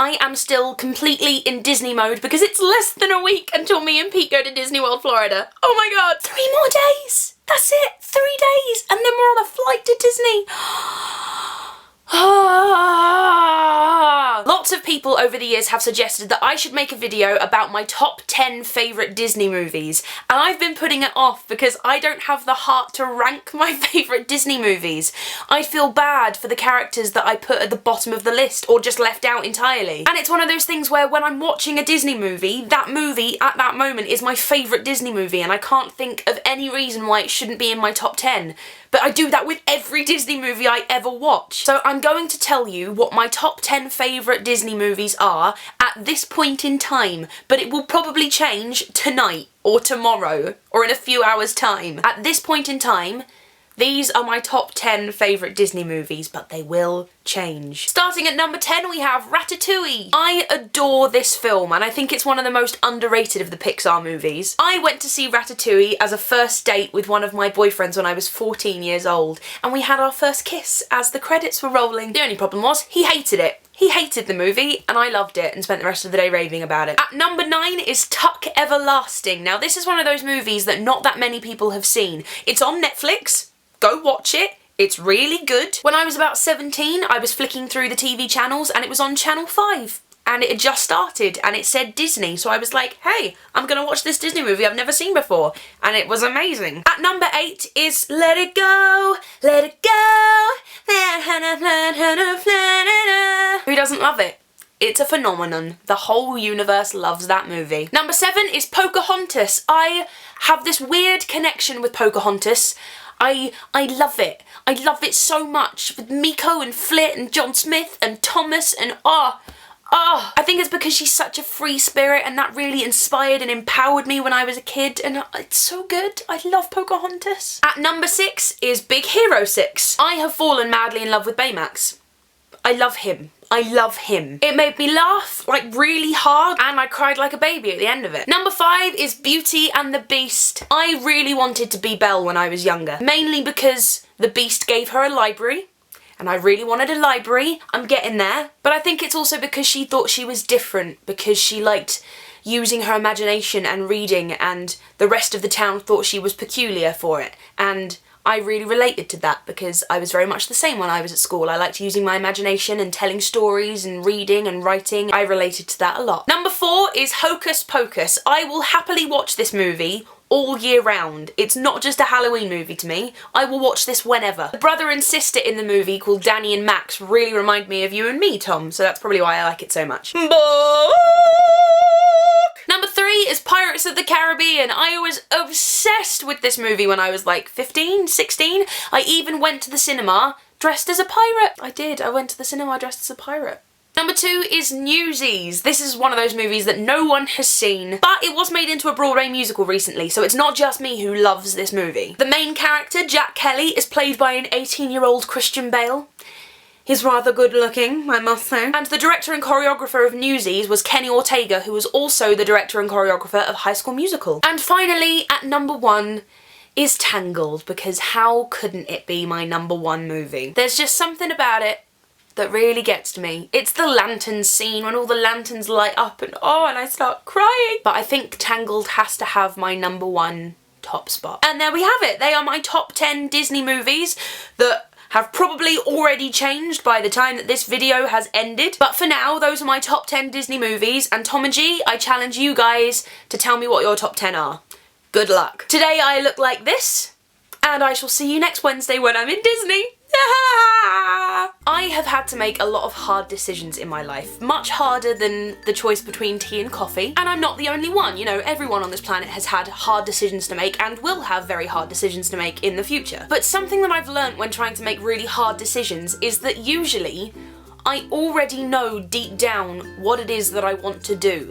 I am still completely in Disney mode because it's less than a week until me and Pete go to Disney World, Florida. Oh my god, 3 more days! That's it, 3 days, and then we're on a flight to Disney. Lots of people over the years have suggested that I should make a video about my top 10 favourite Disney movies, and I've been putting it off because I don't have the heart to rank my favourite Disney movies. I feel bad for the characters that I put at the bottom of the list or just left out entirely. And it's one of those things where when I'm watching a Disney movie, that movie at that moment is my favourite Disney movie, and I can't think of any reason why it shouldn't be in my top 10. But I do that with every Disney movie I ever watch. So I'm going to tell you what my top 10 favourite Disney movies are at this point in time, but it will probably change tonight or tomorrow or in a few hours' time. At this point in time, these are my top 10 favourite Disney movies, but they will change. Starting at number 10, we have Ratatouille. I adore this film, and I think it's one of the most underrated of the Pixar movies. I went to see Ratatouille as a first date with one of my boyfriends when I was 14 years old, and we had our first kiss as the credits were rolling. The only problem was, he hated it. He hated the movie, and I loved it and spent the rest of the day raving about it. At number 9 is Tuck Everlasting. Now, this is one of those movies that not that many people have seen. It's on Netflix. Go watch it. It's really good. When I was about 17, I was flicking through the TV channels and it was on Channel 5. And it had just started and it said Disney. So I was like, hey, I'm gonna watch this Disney movie I've never seen before. And it was amazing. At number 8 is Let It Go, Let It Go. Who doesn't love it? It's a phenomenon. The whole universe loves that movie. Number 7 is Pocahontas. I have this weird connection with Pocahontas. I love it. I love it so much. With Miko and Flit and John Smith and Thomas and I think it's because she's such a free spirit and that really inspired and empowered me when I was a kid, and it's so good. I love Pocahontas. At number 6 is Big Hero 6. I have fallen madly in love with Baymax. I love him. I love him. It made me laugh, like, really hard, and I cried like a baby at the end of it. Number 5 is Beauty and the Beast. I really wanted to be Belle when I was younger, mainly because the Beast gave her a library, and I really wanted a library. I'm getting there. But I think it's also because she thought she was different, because she liked using her imagination and reading, and the rest of the town thought she was peculiar for it, and I really related to that because I was very much the same when I was at school. I liked using my imagination and telling stories and reading and writing. I related to that a lot. Number 4 is Hocus Pocus. I will happily watch this movie all year round. It's not just a Halloween movie to me. I will watch this whenever. The brother and sister in the movie called Danny and Max really remind me of you and me, Tom, so that's probably why I like it so much. Number 3 is Pirates of the Caribbean. I was obsessed with this movie when I was like 15, 16. I even went to the cinema dressed as a pirate. I did. I went to the cinema dressed as a pirate. Number 2 is Newsies. This is one of those movies that no one has seen, but it was made into a Broadway musical recently, so it's not just me who loves this movie. The main character, Jack Kelly, is played by an 18-year-old Christian Bale. He's rather good looking, I must say. And the director and choreographer of Newsies was Kenny Ortega, who was also the director and choreographer of High School Musical. And finally, at number 1 is Tangled, because how couldn't it be my number 1 movie? There's just something about it that really gets to me. It's the lantern scene when all the lanterns light up and I start crying. But I think Tangled has to have my number 1 top spot. And there we have it. They are my top 10 Disney movies that have probably already changed by the time that this video has ended. But for now, those are my top 10 Disney movies, and Tom&Gi, I challenge you guys to tell me what your top 10 are. Good luck. Today I look like this, and I shall see you next Wednesday when I'm in Disney. I have had to make a lot of hard decisions in my life, much harder than the choice between tea and coffee, and I'm not the only one. You know, everyone on this planet has had hard decisions to make and will have very hard decisions to make in the future. But something that I've learnt when trying to make really hard decisions is that usually I already know deep down what it is that I want to do.